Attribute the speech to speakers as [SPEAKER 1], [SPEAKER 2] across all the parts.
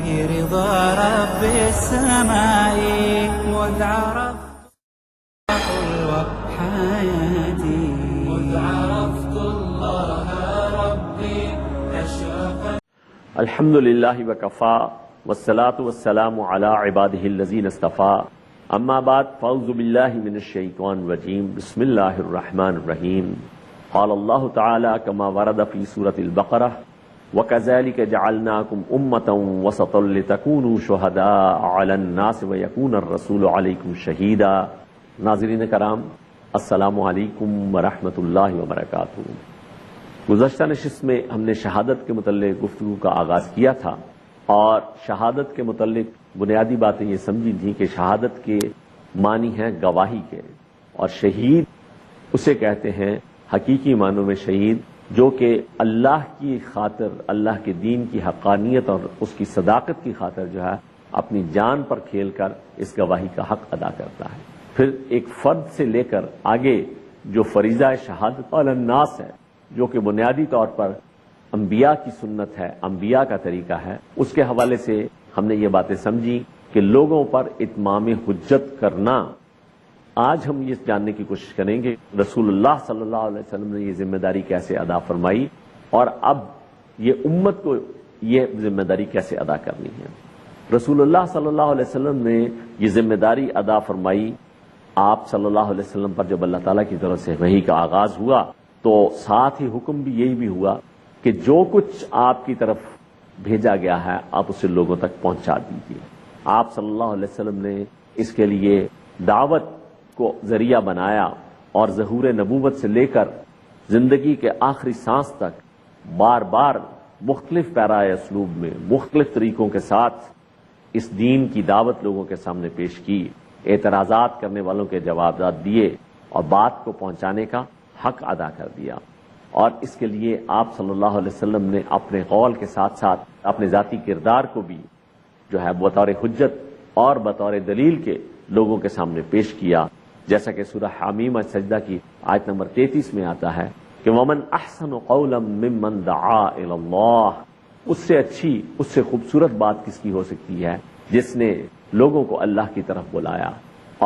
[SPEAKER 1] رضا رب السماء مذ عرفت حلوة حياتي مذ عرفت الله ربي أشرق.
[SPEAKER 2] الحمد للہ وکفا والصلاة والسلام علی عباده الذین اصطفا. اما بعد فاعوذ باللہ من الشیطان الرجیم. بسم اللہ الرحمن الرحیم. قال اللہ تعالی کما ورد فی سورۃ البقرہ وَكَذَلِكَ جَعَلْنَاكُمْ أُمَّةً وَسَطًا لِتَكُونُوا شُهَدَاءَ عَلَى النَّاسِ وَيَكُونَ الرَّسُولُ عَلَيْكُمْ شَهِيدًا. ناظرین کرام، السلام علیکم ورحمۃ اللہ وبرکاتہ. گزشتہ نشست میں ہم نے شہادت کے متعلق گفتگو کا آغاز کیا تھا اور شہادت کے متعلق بنیادی باتیں یہ سمجھی تھیں کہ شہادت کے معنی ہیں گواہی کے، اور شہید اسے کہتے ہیں حقیقی معنوں میں شہید جو کہ اللہ کی خاطر، اللہ کے دین کی حقانیت اور اس کی صداقت کی خاطر جو ہے اپنی جان پر کھیل کر اس گواہی کا حق ادا کرتا ہے. پھر ایک فرد سے لے کر آگے جو فریضہ شہادت علی الناس ہے، جو کہ بنیادی طور پر انبیاء کی سنت ہے، انبیاء کا طریقہ ہے، اس کے حوالے سے ہم نے یہ باتیں سمجھی کہ لوگوں پر اتمام حجت کرنا. آج ہم یہ جاننے کی کوشش کریں گے رسول اللہ صلی اللہ علیہ وسلم نے یہ ذمہ داری کیسے ادا فرمائی اور اب یہ امت کو یہ ذمہ داری کیسے ادا کرنی ہے. رسول اللہ صلی اللہ علیہ وسلم نے یہ ذمہ داری ادا فرمائی. آپ صلی اللہ علیہ وسلم پر جب اللہ تعالیٰ کی طرف سے وحی کا آغاز ہوا تو ساتھ ہی حکم بھی یہی بھی ہوا کہ جو کچھ آپ کی طرف بھیجا گیا ہے آپ اسے لوگوں تک پہنچا دیجیے. آپ صلی اللہ علیہ وسلم نے اس کے لیے دعوت کو ذریعہ بنایا اور ظہور نبوت سے لے کر زندگی کے آخری سانس تک بار بار مختلف پیرائے اسلوب میں مختلف طریقوں کے ساتھ اس دین کی دعوت لوگوں کے سامنے پیش کی، اعتراضات کرنے والوں کے جوابات دیے اور بات کو پہنچانے کا حق ادا کر دیا. اور اس کے لیے آپ صلی اللہ علیہ وسلم نے اپنے قول کے ساتھ ساتھ اپنے ذاتی کردار کو بھی جو ہے بطور حجت اور بطور دلیل کے لوگوں کے سامنے پیش کیا، جیسا کہ سورہ حمیمہ سجدہ کی آیت نمبر 33 میں آتا ہے کہ وَمَنْ أَحْسَنُ قَوْلًا مِّمَّنْ دَعَا إِلَى اللَّهِ. اس سے اچھی، اس سے خوبصورت بات کس کی ہو سکتی ہے جس نے لوگوں کو اللہ کی طرف بلایا.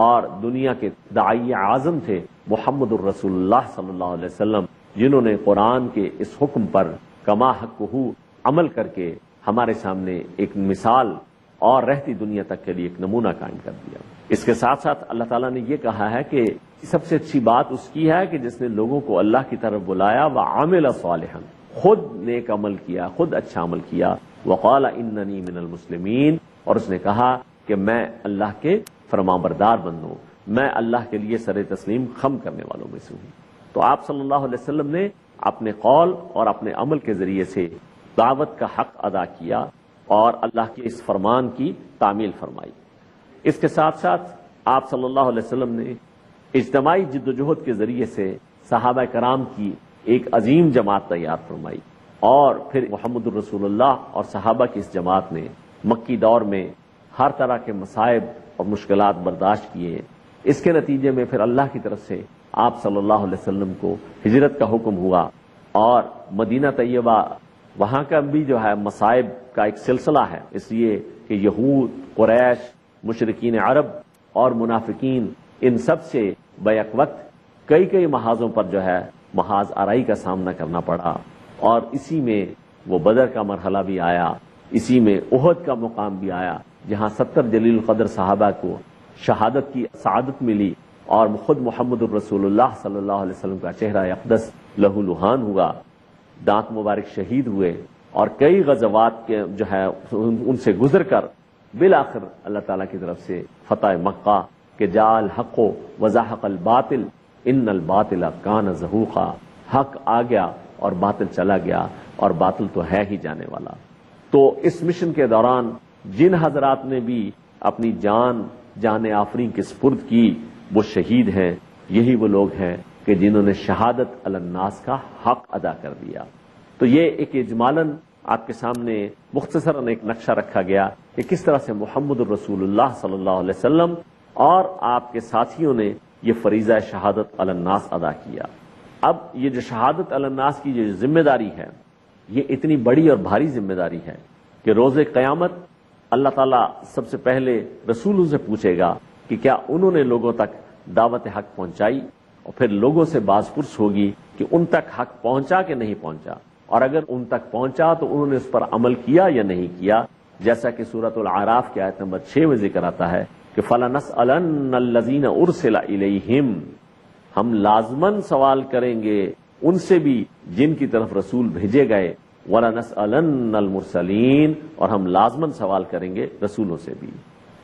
[SPEAKER 2] اور دنیا کے داعی اعظم تھے محمد الرسول اللہ صلی اللہ علیہ وسلم، جنہوں نے قرآن کے اس حکم پر کما حقہ عمل کر کے ہمارے سامنے ایک مثال اور رہتی دنیا تک کے لیے ایک نمونہ قائم کر دیا. اس کے ساتھ ساتھ اللہ تعالیٰ نے یہ کہا ہے کہ سب سے اچھی بات اس کی ہے کہ جس نے لوگوں کو اللہ کی طرف بلایا وعمل صالحا، خود نیک عمل کیا، خود اچھا عمل کیا. وقال اننی من المسلمین، اور اس نے کہا کہ میں اللہ کے فرمانبردار بندوں، میں اللہ کے لیے سر تسلیم خم کرنے والوں میں سے ہوں. تو آپ صلی اللہ علیہ وسلم نے اپنے قول اور اپنے عمل کے ذریعے سے دعوت کا حق ادا کیا اور اللہ کے اس فرمان کی تعمیل فرمائی. اس کے ساتھ ساتھ آپ صلی اللہ علیہ وسلم نے اجتماعی جد و جہد کے ذریعے سے صحابہ کرام کی ایک عظیم جماعت تیار فرمائی، اور پھر محمد الرسول اللہ اور صحابہ کی اس جماعت نے مکی دور میں ہر طرح کے مصائب اور مشکلات برداشت کیے. اس کے نتیجے میں پھر اللہ کی طرف سے آپ صلی اللہ علیہ وسلم کو ہجرت کا حکم ہوا، اور مدینہ طیبہ وہاں کا بھی جو ہے مصائب کا ایک سلسلہ ہے، اس لیے کہ یہود، قریش، مشرکین عرب اور منافقین ان سب سے بیک وقت کئی محاذوں پر جو ہے محاذ آرائی کا سامنا کرنا پڑا. اور اسی میں وہ بدر کا مرحلہ بھی آیا، اسی میں احد کا مقام بھی آیا جہاں 70 جلیل القدر صحابہ کو شہادت کی سعادت ملی، اور خود محمد الرسول اللہ صلی اللہ علیہ وسلم کا چہرہ اقدس لہو لہان ہوا، دانت مبارک شہید ہوئے، اور کئی غزوات کے جو ہے ان سے گزر کر بالآخر اللہ تعالیٰ کی طرف سے فتح مکہ کہ جاء الحق وزحق الباطل ان الباطل کان زہوقا. حق آ گیا اور باطل چلا گیا، اور باطل تو ہے ہی جانے والا. تو اس مشن کے دوران جن حضرات نے بھی اپنی جان آفرین کے سپرد کی وہ شہید ہیں. یہی وہ لوگ ہیں کہ جنہوں نے شہادت علی الناس کا حق ادا کر دیا. تو یہ ایک اجمالاً آپ کے سامنے مختصراً ایک نقشہ رکھا گیا کہ کس طرح سے محمد الرسول اللہ صلی اللہ علیہ وسلم اور آپ کے ساتھیوں نے یہ فریضہ شہادت علی الناس ادا کیا. اب یہ جو شہادت علی الناس کی جو ذمہ داری ہے، یہ اتنی بڑی اور بھاری ذمہ داری ہے کہ روز قیامت اللہ تعالیٰ سب سے پہلے رسولوں سے پوچھے گا کہ کیا انہوں نے لوگوں تک دعوت حق پہنچائی، اور پھر لوگوں سے باز پرس ہوگی کہ ان تک حق پہنچا کہ نہیں پہنچا، اور اگر ان تک پہنچا تو انہوں نے اس پر عمل کیا یا نہیں کیا، جیسا کہ سورۃ الاعراف کی آیت نمبر 6 میں ذکر آتا ہے کہ فَلَنَسْأَلَنَّ الَّذِينَ أُرْسِلَ إِلَيْهِمْ، ہم لازماً سوال کریں گے ان سے بھی جن کی طرف رسول بھیجے گئے، وَلَنَسْأَلَنَّ الْمُرْسَلِينَ، اور ہم لازماً سوال کریں گے رسولوں سے بھی۔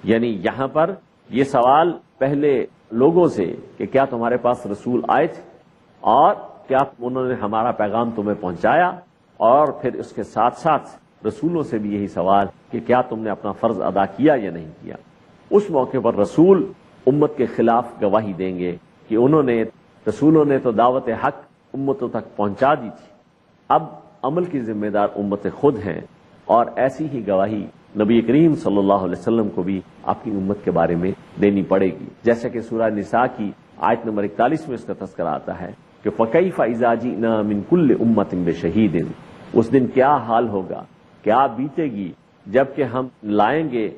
[SPEAKER 2] یعنی یہاں پر یہ سوال پہلے لوگوں سے کہ کیا تمہارے پاس رسول آئے تھے اور کیا انہوں نے ہمارا پیغام تمہیں پہنچایا، اور پھر اس کے ساتھ ساتھ رسولوں سے بھی یہی سوال کہ کیا تم نے اپنا فرض ادا کیا یا نہیں کیا۔ اس موقع پر رسول امت کے خلاف گواہی دیں گے کہ رسولوں نے تو دعوت حق امتوں تک پہنچا دی تھی، اب عمل کی ذمہ دار امتیں خود ہیں، اور ایسی ہی گواہی نبی کریم صلی اللہ علیہ وسلم کو بھی آپ کی امت کے بارے میں دینی پڑے گی، جیسا کہ سورہ نساء کی آیت نمبر 41 میں اس کا تذکرہ آتا ہے کہ فَكَيْفَ إِذَا جِئْنَا مِن كُلِّ أُمَّةٍ بِشَهِيدٍ، اس دن کیا حال ہوگا، کیا بیتے گی جب کہ ہم لائیں گے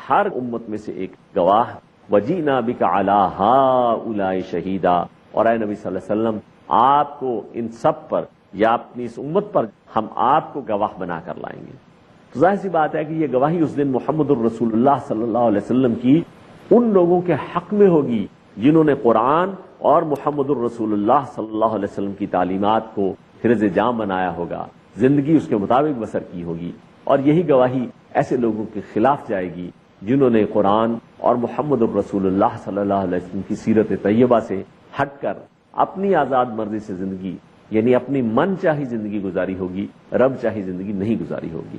[SPEAKER 2] ہر امت میں سے ایک گواہ، وَجِئْنَا بِكَ عَلَىٰ هَٰؤُلَاءِ شَهِيدًا، اور اے نبی صلی اللہ علیہ وسلم آپ کو ان سب پر یا اپنی اس امت پر ہم آپ کو گواہ بنا کر لائیں گے۔ تو ظاہر سی بات ہے کہ یہ گواہی اس دن محمد الرسول اللہ صلی اللہ علیہ وسلم کی ان لوگوں کے حق میں ہوگی جنہوں نے قرآن اور محمد الرسول اللہ صلی اللہ علیہ وسلم کی تعلیمات کو حرز جام بنایا ہوگا، زندگی اس کے مطابق بسر کی ہوگی، اور یہی گواہی ایسے لوگوں کے خلاف جائے گی جنہوں نے قرآن اور محمد الرسول اللہ صلی اللہ علیہ وسلم کی سیرت طیبہ سے ہٹ کر اپنی آزاد مرضی سے زندگی، یعنی اپنی من چاہی زندگی گزاری ہوگی، رب چاہی زندگی نہیں گزاری ہوگی۔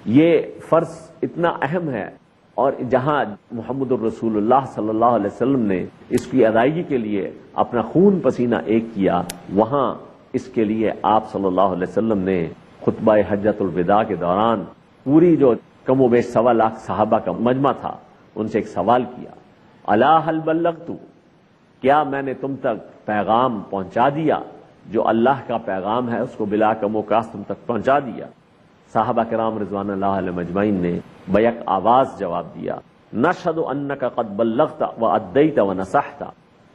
[SPEAKER 2] یہ فرض اتنا اہم ہے، اور جہاں محمد الرسول اللہ صلی اللہ علیہ وسلم نے اس کی ادائیگی کے لیے اپنا خون پسینہ ایک کیا، وہاں اس کے لیے آپ صلی اللہ علیہ وسلم نے خطبہ حجۃ الوداع کے دوران پوری جو کم و بیش 1.25 لاکھ صحابہ کا مجمع تھا ان سے ایک سوال کیا، الا هل بلغت، کیا میں نے تم تک پیغام پہنچا دیا، جو اللہ کا پیغام ہے اس کو بلا کم و کاس تم تک پہنچا دیا؟ صحابہ کرام رضوان اللہ علیہ مجمعین نے بیک آواز جواب دیا، نشہد انک قد بلغت وادیت ونصحت،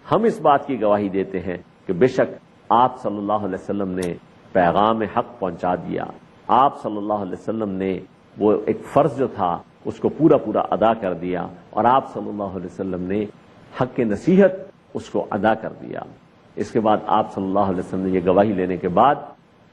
[SPEAKER 2] ہم اس بات کی گواہی دیتے ہیں کہ بے شک آپ صلی اللہ علیہ وسلم نے پیغام حق پہنچا دیا، آپ صلی اللہ علیہ وسلم نے وہ ایک فرض جو تھا اس کو پورا ادا کر دیا، اور آپ صلی اللہ علیہ وسلم نے حق کی نصیحت اس کو ادا کر دیا۔ اس کے بعد آپ صلی اللہ علیہ وسلم نے یہ گواہی لینے کے بعد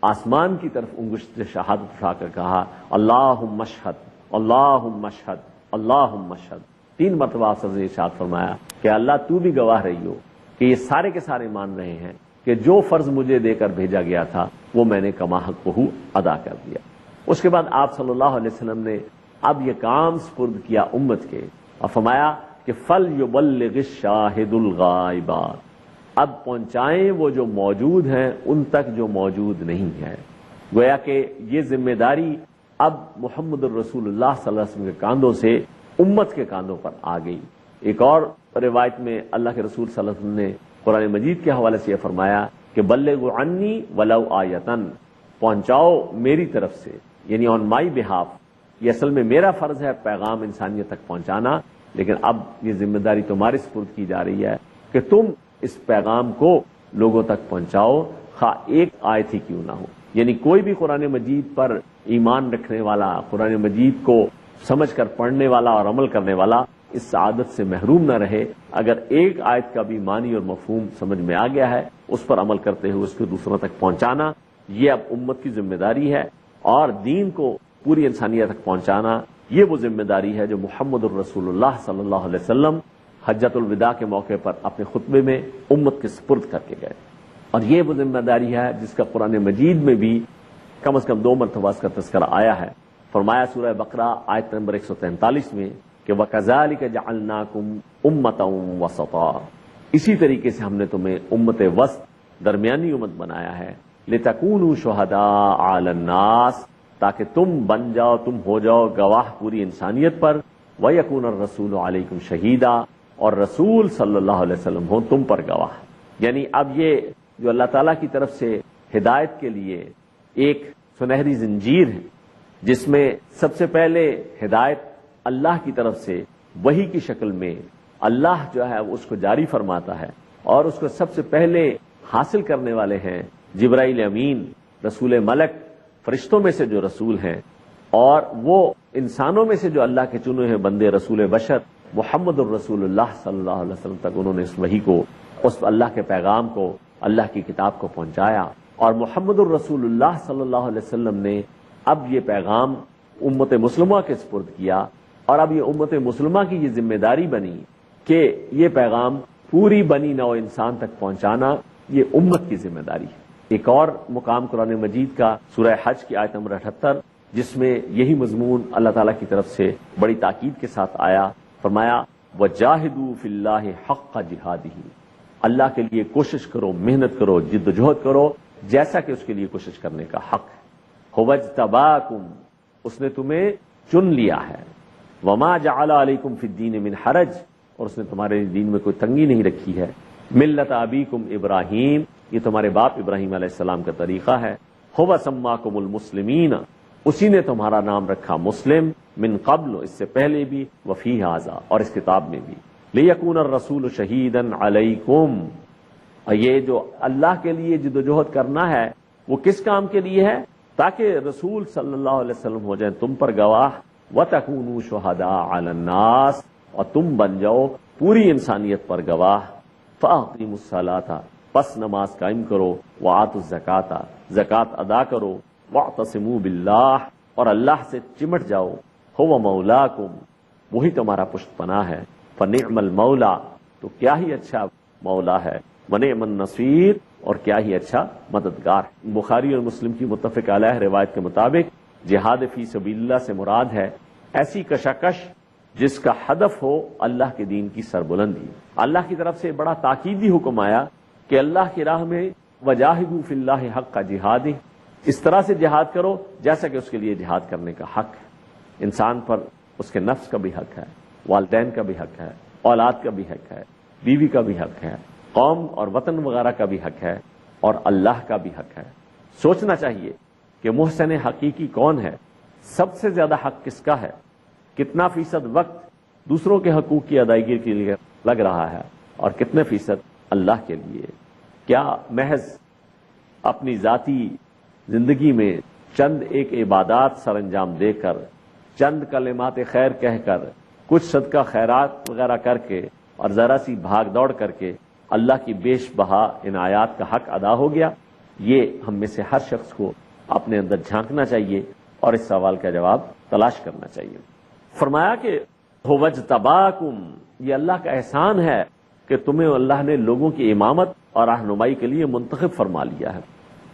[SPEAKER 2] آسمان کی طرف انگشت شہادت اٹھا کر کہا، اللہم اشہد، اللہم اشہد، اللہم اشہد، 3 مرتبہ آپ نے ارشاد فرمایا کہ اللہ تو بھی گواہ رہی ہو کہ یہ سارے کے سارے مان رہے ہیں کہ جو فرض مجھے دے کر بھیجا گیا تھا وہ میں نے کما حق بہو ادا کر دیا۔ اس کے بعد آپ صلی اللہ علیہ وسلم نے اب یہ کام سپرد کیا امت کے، اور فرمایا کہ فَلْيُبَلِّغِ الشَّاهِدُ الْغَائِبَ، اب پہنچائیں وہ جو موجود ہیں ان تک جو موجود نہیں ہے۔ گویا کہ یہ ذمہ داری اب محمد الرسول اللہ صلی اللہ علیہ وسلم کے کاندھوں سے امت کے کاندھوں پر آ گئی۔ ایک اور روایت میں اللہ کے رسول صلی اللہ علیہ وسلم نے قرآن مجید کے حوالے سے یہ فرمایا کہ بلغوا عنی ولو آیتن، پہنچاؤ میری طرف سے، یعنی آن مائی بہاف، یہ اصل میں میرا فرض ہے پیغام انسانیت تک پہنچانا، لیکن اب یہ ذمہ داری تمہارے سپرد کی جا رہی ہے کہ تم اس پیغام کو لوگوں تک پہنچاؤ، خواہ ایک آیت ہی کیوں نہ ہو۔ یعنی کوئی بھی قرآن مجید پر ایمان رکھنے والا، قرآن مجید کو سمجھ کر پڑھنے والا اور عمل کرنے والا اس سعادت سے محروم نہ رہے۔ اگر ایک آیت کا بھی معنی اور مفہوم سمجھ میں آ گیا ہے، اس پر عمل کرتے ہوئے اس کو دوسروں تک پہنچانا، یہ اب امت کی ذمہ داری ہے، اور دین کو پوری انسانیت تک پہنچانا یہ وہ ذمہ داری ہے جو محمد الرسول اللہ صلی اللہ علیہ وسلم حجۃ الوداع کے موقع پر اپنے خطبے میں امت کے سپرد کر کے گئے، اور یہ وہ ذمہ داری ہے جس کا قرآن مجید میں بھی کم از کم 2 مرتبہ اس کا تذکرہ آیا ہے۔ فرمایا سورہ بقرہ آیت نمبر 143 میں کہ وَكَذَلِكَ جَعَلْنَاكُمْ أُمَّةً وَسَطًا، اسی طریقے سے ہم نے تمہیں امت وسط، درمیانی امت بنایا ہے، لِتَكُونُوا شُهَدَاءَ عَلَى النَّاسِ، تاکہ تم بن جاؤ، تم ہو جاؤ گواہ پوری انسانیت پر، وَيَكُونَ الرَّسُولُ عَلَيْكُمْ شَهِيدًا، اور رسول صلی اللہ علیہ وسلم ہو تم پر گواہ۔ یعنی اب یہ جو اللہ تعالیٰ کی طرف سے ہدایت کے لیے ایک سنہری زنجیر ہے، جس میں سب سے پہلے ہدایت اللہ کی طرف سے وحی کی شکل میں اللہ جو ہے اس کو جاری فرماتا ہے، اور اس کو سب سے پہلے حاصل کرنے والے ہیں جبرائیل امین، رسول ملک، فرشتوں میں سے جو رسول ہیں، اور وہ انسانوں میں سے جو اللہ کے چنے ہوئے بندے رسول بشر محمد الرسول اللہ صلی اللہ علیہ وسلم تک انہوں نے اس وحی کو، اس اللہ کے پیغام کو، اللہ کی کتاب کو پہنچایا، اور محمد الرسول اللہ صلی اللہ علیہ وسلم نے اب یہ پیغام امت مسلمہ کے سپرد کیا، اور اب یہ امت مسلمہ کی یہ ذمہ داری بنی کہ یہ پیغام پوری بنی نوع انسان تک پہنچانا یہ امت کی ذمہ داری ہے۔ ایک اور مقام قرآن مجید کا سورہ حج کی آیت نمبر 78 جس میں یہی مضمون اللہ تعالیٰ کی طرف سے بڑی تاکید کے ساتھ آیا، فرمایا وَجَاهِدُوا فِي اللَّهِ حَقَّ جِهَادِهِ، اللہ کے لیے کوشش کرو، محنت کرو، جد و جہد کرو جیسا کہ اس کے لیے کوشش کرنے کا حق ہے۔ هُوَ اس نے تمہیں چن لیا ہے، وَمَا جَعَلَ عَلَيْكُمْ فِي الدِّينِ مِنْ حَرَجٍ، اور اس نے تمہارے دین میں کوئی تنگی نہیں رکھی ہے، ملت ابیکم ابراہیم، یہ تمہارے باپ ابراہیم علیہ السلام کا طریقہ ہے، هُوَ سَمَّاكُمُ الْمُسْلِمِينَ، اسی نے تمہارا نام رکھا مسلم، من قبل، اس سے پہلے بھی، وفی ھذا، اور اس کتاب میں بھی، لیکون الرسول شہیدا علیکم، اور یہ جو اللہ کے لیے جد و جہد کرنا ہے وہ کس کام کے لیے ہے؟ تاکہ رسول صلی اللہ علیہ وسلم ہو جائیں تم پر گواہ، وتکونوا شہداء علی الناس، اور تم بن جاؤ پوری انسانیت پر گواہ، فاقیموا الصلاۃ، پس نماز قائم کرو، وآتوا الزکاۃ، زکوٰۃ ادا کرو، واعتصموا باللہ، اور اللہ سے چمٹ جاؤ، هو مولاکم، وہی تمہارا پشت پناہ ہے، فنعم المولا، تو کیا ہی اچھا مولا ہے، ونعم النصیر، اور کیا ہی اچھا مددگار۔ بخاری اور مسلم کی متفق علیہ روایت کے مطابق جہاد فی سبیل اللہ سے مراد ہے ایسی کشاکش جس کا ہدف ہو اللہ کے دین کی سربلندی۔ اللہ کی طرف سے بڑا تاکیدی حکم آیا کہ اللہ کی راہ میں وجاہدوا فی اللہ حق جہادہ، اس طرح سے جہاد کرو جیسا کہ اس کے لیے جہاد کرنے کا حق ہے۔ انسان پر اس کے نفس کا بھی حق ہے، والدین کا بھی حق ہے، اولاد کا بھی حق ہے، بیوی کا بھی حق ہے، قوم اور وطن وغیرہ کا بھی حق ہے، اور اللہ کا بھی حق ہے۔ سوچنا چاہیے کہ محسن حقیقی کون ہے، سب سے زیادہ حق کس کا ہے، کتنا فیصد وقت دوسروں کے حقوق کی ادائیگی کے لیے لگ رہا ہے، اور کتنے فیصد اللہ کے لیے۔ کیا محض اپنی ذاتی زندگی میں چند ایک عبادات سر انجام دے کر، چند کلمات خیر کہہ کر، کچھ صدقہ خیرات وغیرہ کر کے، اور ذرا سی بھاگ دوڑ کر کے اللہ کی بیش بہا عنایات کا حق ادا ہو گیا؟ یہ ہم میں سے ہر شخص کو اپنے اندر جھانکنا چاہیے اور اس سوال کا جواب تلاش کرنا چاہیے۔ فرمایا کہ هُوَ اجْتَبَاكُمْ، یہ اللہ کا احسان ہے کہ تمہیں اللہ نے لوگوں کی امامت اور رہنمائی کے لیے منتخب فرما لیا ہے۔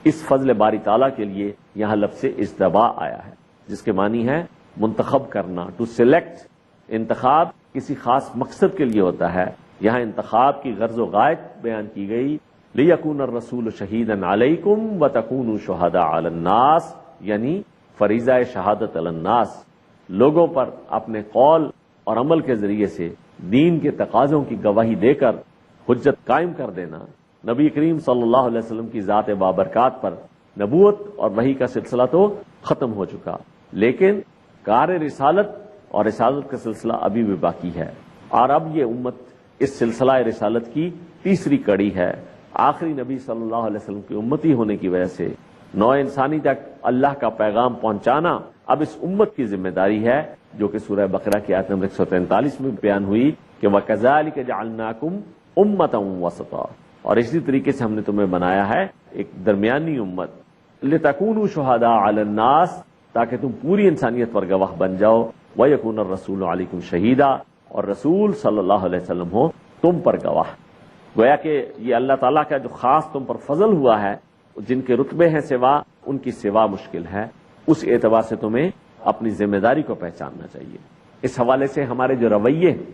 [SPEAKER 2] اس فضل باری تعالیٰ کے لیے یہاں لفظ اجتباء آیا ہے جس کے معنی ہے منتخب کرنا، ٹو سلیکٹ۔ انتخاب کسی خاص مقصد کے لیے ہوتا ہے، یہاں انتخاب کی غرض و غایت بیان کی گئی، لیکون الرسول شہیدا علیکم وتکونوا شہداء علی الناس، یعنی فریضہ شہادت علی الناس، لوگوں پر اپنے قول اور عمل کے ذریعے سے دین کے تقاضوں کی گواہی دے کر حجت قائم کر دینا۔ نبی کریم صلی اللہ علیہ وسلم کی ذات بابرکات پر نبوت اور وحی کا سلسلہ تو ختم ہو چکا، لیکن کار رسالت اور رسالت کا سلسلہ ابھی بھی باقی ہے، اور اب یہ امت اس سلسلہ رسالت کی تیسری کڑی ہے۔ آخری نبی صلی اللہ علیہ وسلم کی امتی ہونے کی وجہ سے نوع انسانی تک اللہ کا پیغام پہنچانا اب اس امت کی ذمہ داری ہے، جو کہ سورہ بقرہ کی آیت نمبر 143 میں بیان ہوئی کہ وَكَذَلِكَ جَعَلْنَاكُمْ أُمَّةً وَسَطًا، اور اسی طریقے سے ہم نے تمہیں بنایا ہے ایک درمیانی امت، لِتَكُونُوا شُهَدَاءَ عَلَى النَّاسِ، تاکہ تم پوری انسانیت پر گواہ بن جاؤ، وَيَكُونَ الرَّسُولُ عَلَيْكُمْ شَهِيدًا، اور رسول صلی اللہ علیہ وسلم ہو تم پر گواہ۔ گویا کہ یہ اللہ تعالیٰ کا جو خاص تم پر فضل ہوا ہے، جن کے رتبے ہیں سوا، ان کی سوا مشکل ہے، اس اعتبار سے تمہیں اپنی ذمہ داری کو پہچاننا چاہیے۔ اس حوالے سے ہمارے جو رویے ہیں،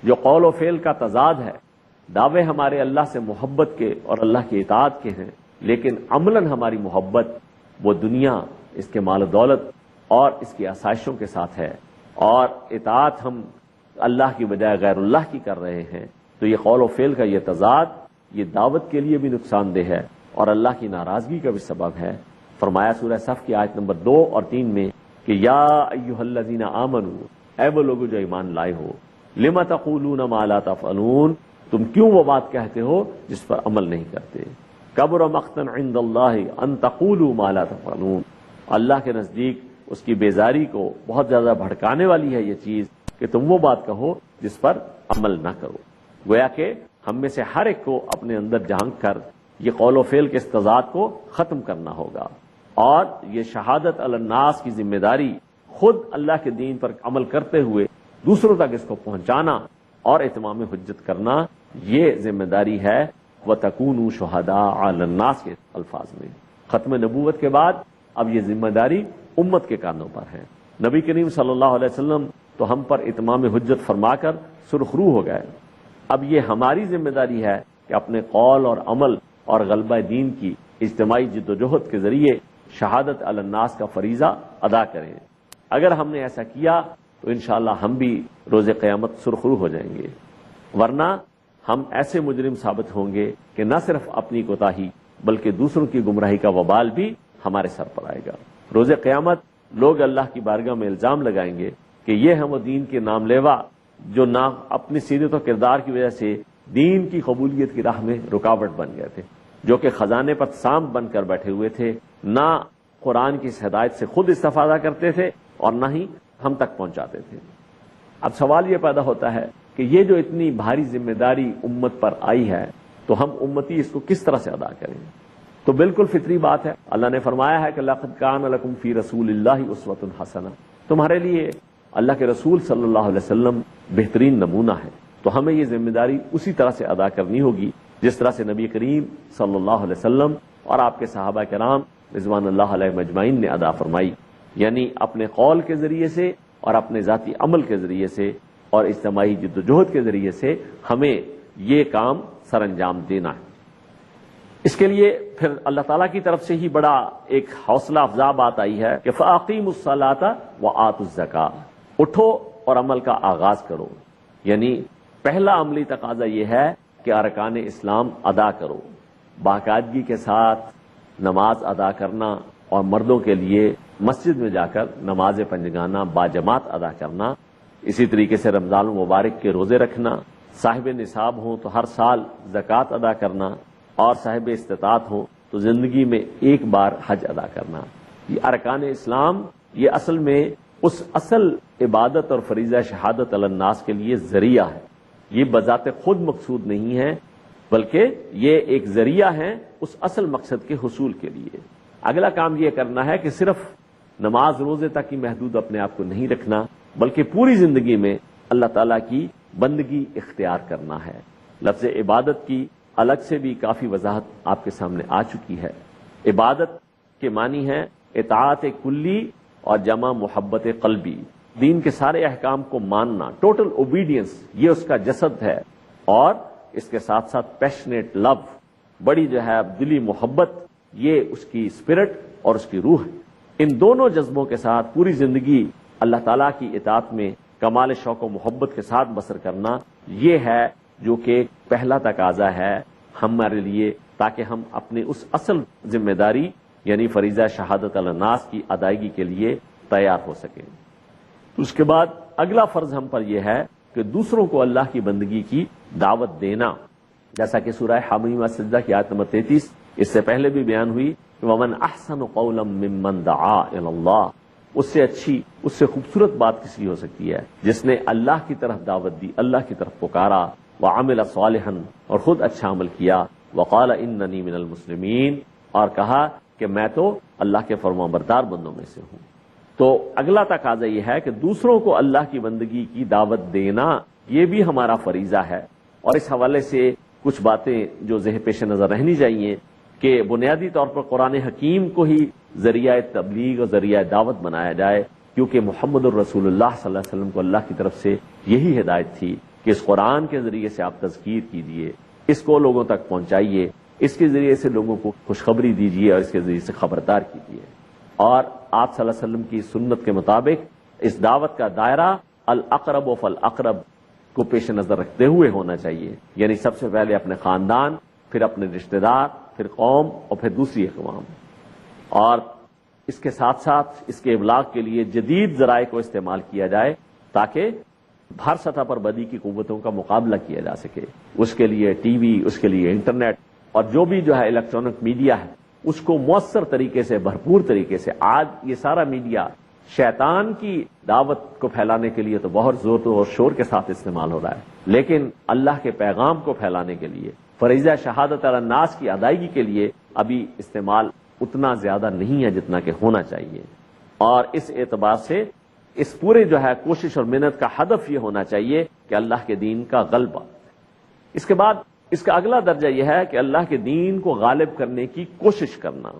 [SPEAKER 2] جو قول و فعل کا تضاد ہے، دعوے ہمارے اللہ سے محبت کے اور اللہ کی اطاعت کے ہیں، لیکن عملاً ہماری محبت وہ دنیا، اس کے مال و دولت اور اس کی آسائشوں کے ساتھ ہے، اور اطاعت ہم اللہ کی بجائے غیر اللہ کی کر رہے ہیں، تو یہ قول و فعل کا یہ تضاد یہ دعوت کے لیے بھی نقصان دہ ہے اور اللہ کی ناراضگی کا بھی سبب ہے۔ فرمایا سورہ صف کی آیت نمبر 2 اور 3 میں کہ یا ایھا الذین آمنوا اے وہ لوگوں جو ایمان لائے ہو، لما تقولون ما لا تفعلون، تم کیوں وہ بات کہتے ہو جس پر عمل نہیں کرتے، کبر مقتا عند اللہ ان تقولوا ما لا تفعلون، اللہ کے نزدیک اس کی بیزاری کو بہت زیادہ بھڑکانے والی ہے یہ چیز کہ تم وہ بات کہو جس پر عمل نہ کرو۔ گویا کہ ہم میں سے ہر ایک کو اپنے اندر جھانک کر یہ قول و فعل کے اس تضاد کو ختم کرنا ہوگا، اور یہ شہادت علی الناس کی ذمہ داری خود اللہ کے دین پر عمل کرتے ہوئے دوسروں تک اس کو پہنچانا اور اتمام حجت کرنا، یہ ذمہ داری ہے وَتَكُونُوا شُهَدَاءَ عَلَى النَّاسِ کے الفاظ میں۔ ختم نبوت کے بعد اب یہ ذمہ داری امت کے کانوں پر ہے۔ نبی کریم صلی اللہ علیہ وسلم تو ہم پر اتمام حجت فرما کر سرخرو ہو گئے، اب یہ ہماری ذمہ داری ہے کہ اپنے قول اور عمل اور غلبہ دین کی اجتماعی جد و جہد کے ذریعے شہادت علی الناس کا فریضہ ادا کریں۔ اگر ہم نے ایسا کیا تو انشاءاللہ ہم بھی روز قیامت سرخرو ہو جائیں گے، ورنہ ہم ایسے مجرم ثابت ہوں گے کہ نہ صرف اپنی کوتاہی بلکہ دوسروں کی گمراہی کا وبال بھی ہمارے سر پر آئے گا۔ روز قیامت لوگ اللہ کی بارگاہ میں الزام لگائیں گے کہ یہ ہم وہ دین کے نام لیوا جو نہ اپنی سیرت و کردار کی وجہ سے دین کی قبولیت کی راہ میں رکاوٹ بن گئے تھے، جو کہ خزانے پر سانپ بن کر بیٹھے ہوئے تھے، نہ قرآن کی اس ہدایت سے خود استفادہ کرتے تھے اور نہ ہی ہم تک پہنچاتے تھے۔ اب سوال یہ پیدا ہوتا ہے کہ یہ جو اتنی بھاری ذمہ داری امت پر آئی ہے تو ہم امتی اس کو کس طرح سے ادا کریں؟ تو بالکل فطری بات ہے، اللہ نے فرمایا ہے کہ لقد کان لکم فی رسول اللہ اسوۃ حسنہ، تمہارے لیے اللہ کے رسول صلی اللہ علیہ وسلم بہترین نمونہ ہے، تو ہمیں یہ ذمہ داری اسی طرح سے ادا کرنی ہوگی جس طرح سے نبی کریم صلی اللہ علیہ وسلم اور آپ کے صحابہ کرام رضوان اللہ علیہ مجمعین نے ادا فرمائی، یعنی اپنے قول کے ذریعے سے اور اپنے ذاتی عمل کے ذریعے سے اور اجتماعی جد و جہد کے ذریعے سے ہمیں یہ کام سر انجام دینا ہے۔ اس کے لیے پھر اللہ تعالیٰ کی طرف سے ہی بڑا ایک حوصلہ افزا بات آئی ہے کہ فَأَقِيمُوا الصَّلَاةَ وَآتُوا الزَّكَاةَ، اٹھو اور عمل کا آغاز کرو، یعنی پہلا عملی تقاضا یہ ہے کہ ارکان اسلام ادا کرو، باقاعدگی کے ساتھ نماز ادا کرنا اور مردوں کے لیے مسجد میں جا کر نماز پنجگانہ باجماعت ادا کرنا، اسی طریقے سے رمضان المبارک کے روزے رکھنا، صاحب نصاب ہوں تو ہر سال زکوٰۃ ادا کرنا، اور صاحب استطاعت ہوں تو زندگی میں ایک بار حج ادا کرنا۔ یہ ارکان اسلام یہ اصل میں اس اصل عبادت اور فریضہ شہادت علی الناس کے لیے ذریعہ ہے، یہ بذات خود مقصود نہیں ہے بلکہ یہ ایک ذریعہ ہے اس اصل مقصد کے حصول کے لیے۔ اگلا کام یہ کرنا ہے کہ صرف نماز روزے تک ہی محدود اپنے آپ کو نہیں رکھنا بلکہ پوری زندگی میں اللہ تعالیٰ کی بندگی اختیار کرنا ہے۔ لفظ عبادت کی الگ سے بھی کافی وضاحت آپ کے سامنے آ چکی ہے۔ عبادت کے معنی ہے اطاعت کلی اور جمع محبت قلبی، دین کے سارے احکام کو ماننا، ٹوٹل اوبیڈینس، یہ اس کا جسد ہے، اور اس کے ساتھ ساتھ پیشنیٹ لو، بڑی جو ہے دلی محبت، یہ اس کی اسپرٹ اور اس کی روح ہے۔ ان دونوں جذبوں کے ساتھ پوری زندگی اللہ تعالیٰ کی اطاعت میں کمال شوق و محبت کے ساتھ بسر کرنا، یہ ہے جو کہ پہلا تقاضا ہے ہمارے لیے، تاکہ ہم اپنے اس اصل ذمہ داری یعنی فریضہ شہادت علی الناس کی ادائیگی کے لیے تیار ہو سکیں۔ اس کے بعد اگلا فرض ہم پر یہ ہے کہ دوسروں کو اللہ کی بندگی کی دعوت دینا، جیسا کہ سورہ حمیمہ سجدہ کی آیت نمبر 33 اس سے پہلے بھی بیان ہوئی، وَمَنْ أَحْسَنُ قَوْلًا مِّمَّنْ دَعَا إِلَى اللَّهِ، اس سے اچھی، اس سے خوبصورت بات کس کی ہو سکتی ہے جس نے اللہ کی طرف دعوت دی، اللہ کی طرف پکارا، وَعَمِلَ صَالِحًا، اور خود اچھا عمل کیا، وَقَالَ إِنَّنِي مِنَ الْمُسْلِمِينَ، اور کہا کہ میں تو اللہ کے فرمانبردار بندوں میں سے ہوں۔ تو اگلا تقاضا یہ ہے کہ دوسروں کو اللہ کی بندگی کی دعوت دینا، یہ بھی ہمارا فریضہ ہے، اور اس حوالے سے کچھ باتیں جو ذہن پیش نظر رہنی چاہیے کہ بنیادی طور پر قرآن حکیم کو ہی ذریعہ تبلیغ اور ذریعہ دعوت بنایا جائے، کیونکہ محمد الرسول اللہ صلی اللہ علیہ وسلم کو اللہ کی طرف سے یہی ہدایت تھی کہ اس قرآن کے ذریعے سے آپ تذکیر کیجئے، اس کو لوگوں تک پہنچائیے، اس کے ذریعے سے لوگوں کو خوشخبری دیجیے اور اس کے ذریعے سے خبردار کیجیے۔ اور آپ صلی اللہ علیہ وسلم کی سنت کے مطابق اس دعوت کا دائرہ الاقرب فالاقرب کو پیش نظر رکھتے ہوئے ہونا چاہیے، یعنی سب سے پہلے اپنے خاندان، پھر اپنے رشتہ دار، پھر قوم اور پھر دوسری اقوام، اور اس کے ساتھ ساتھ اس کے ابلاغ کے لیے جدید ذرائع کو استعمال کیا جائے تاکہ ہر سطح پر بدی کی قوتوں کا مقابلہ کیا جا سکے۔ اس کے لیے ٹی وی، اس کے لیے انٹرنیٹ اور جو بھی ہے الیکٹرانک میڈیا ہے، اس کو مؤثر طریقے سے، بھرپور طریقے سے، آج یہ سارا میڈیا شیطان کی دعوت کو پھیلانے کے لیے تو بہت زور و شور کے ساتھ استعمال ہو رہا ہے، لیکن اللہ کے پیغام کو پھیلانے کے لیے، فریضہ شہادت علی الناس کی ادائیگی کے لیے ابھی استعمال اتنا زیادہ نہیں ہے جتنا کہ ہونا چاہیے۔ اور اس اعتبار سے اس پورے کوشش اور محنت کا ہدف یہ ہونا چاہیے کہ اللہ کے دین کا غلبہ۔ اس کے بعد اس کا اگلا درجہ یہ ہے کہ اللہ کے دین کو غالب کرنے کی کوشش کرنا،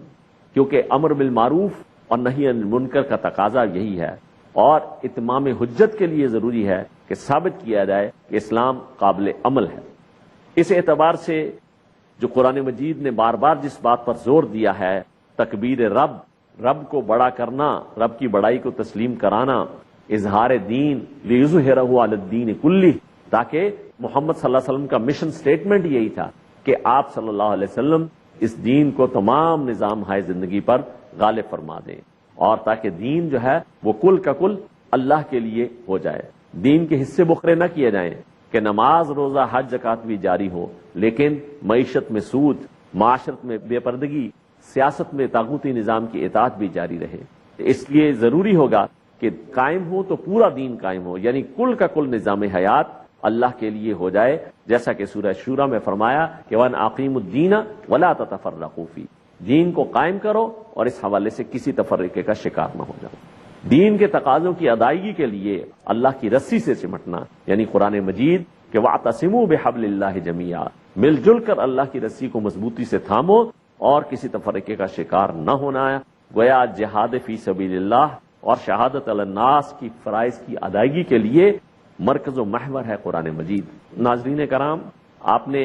[SPEAKER 2] کیونکہ امر بالمعروف اور نہی عن المنکر کا تقاضا یہی ہے، اور اتمام حجت کے لیے ضروری ہے کہ ثابت کیا جائے کہ اسلام قابل عمل ہے۔ اس اعتبار سے جو قرآن مجید نے بار بار جس بات پر زور دیا ہے، تکبیر رب کو بڑا کرنا، رب کی بڑائی کو تسلیم کرانا، اظہار دین لیظہرہ علی الدین کلہ، تاکہ محمد صلی اللہ علیہ وسلم کا مشن سٹیٹمنٹ یہی تھا کہ آپ صلی اللہ علیہ وسلم اس دین کو تمام نظام ہائے زندگی پر غالب فرما دیں، اور تاکہ دین وہ کل کا کل اللہ کے لیے ہو جائے۔ دین کے حصے بکھرے نہ کیے جائیں کہ نماز، روزہ، حج، زکوٰۃ بھی جاری ہو، لیکن معیشت میں سود، معاشرت میں بے پردگی، سیاست میں طاغوتی نظام کی اطاعت بھی جاری رہے۔ اس لیے ضروری ہوگا کہ قائم ہو تو پورا دین قائم ہو، یعنی کل کا کل نظام حیات اللہ کے لیے ہو جائے، جیسا کہ سورہ شورى میں فرمایا کہ وَأَنْ أَقِيمُوا الدِّينَ وَلَا تَتَفَرَّقُوا فِيهِ، دین کو قائم کرو اور اس حوالے سے کسی تفرقے کا شکار نہ ہو جاؤ۔ دین کے تقاضوں کی ادائیگی کے لیے اللہ کی رسی سے چمٹنا، یعنی قرآن مجید کہ وَاعْتَصِمُوا بِحَبْلِ اللَّهِ جَمِيعًا، مل جل کر اللہ کی رسی کو مضبوطی سے تھامو اور کسی تفرقے کا شکار نہ ہونا ہے۔ گویا جہاد فی سبیل اللہ اور شہادت علی الناس کی فرائض کی ادائیگی کے لیے مرکز و محور ہے قرآن مجید۔ ناظرین کرام، آپ نے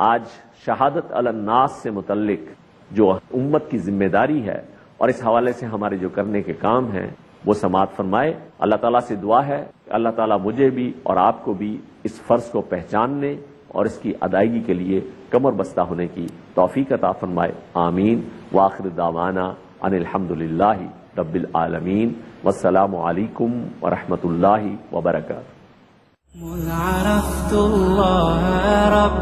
[SPEAKER 2] آج شہادت علی الناس سے متعلق جو امت کی ذمہ داری ہے اور اس حوالے سے ہمارے جو کرنے کے کام ہیں وہ سماعت فرمائے۔ اللہ تعالیٰ سے دعا ہے کہ اللہ تعالیٰ مجھے بھی اور آپ کو بھی اس فرض کو پہچاننے اور اس کی ادائیگی کے لیے کمر بستہ ہونے کی توفیق عطا فرمائے، آمین۔ وآخر دعوانا ان الحمدللہ رب العالمین، والسلام علیکم ورحمۃ اللہ وبرکاتہ۔
[SPEAKER 1] مذ عرفت الله رب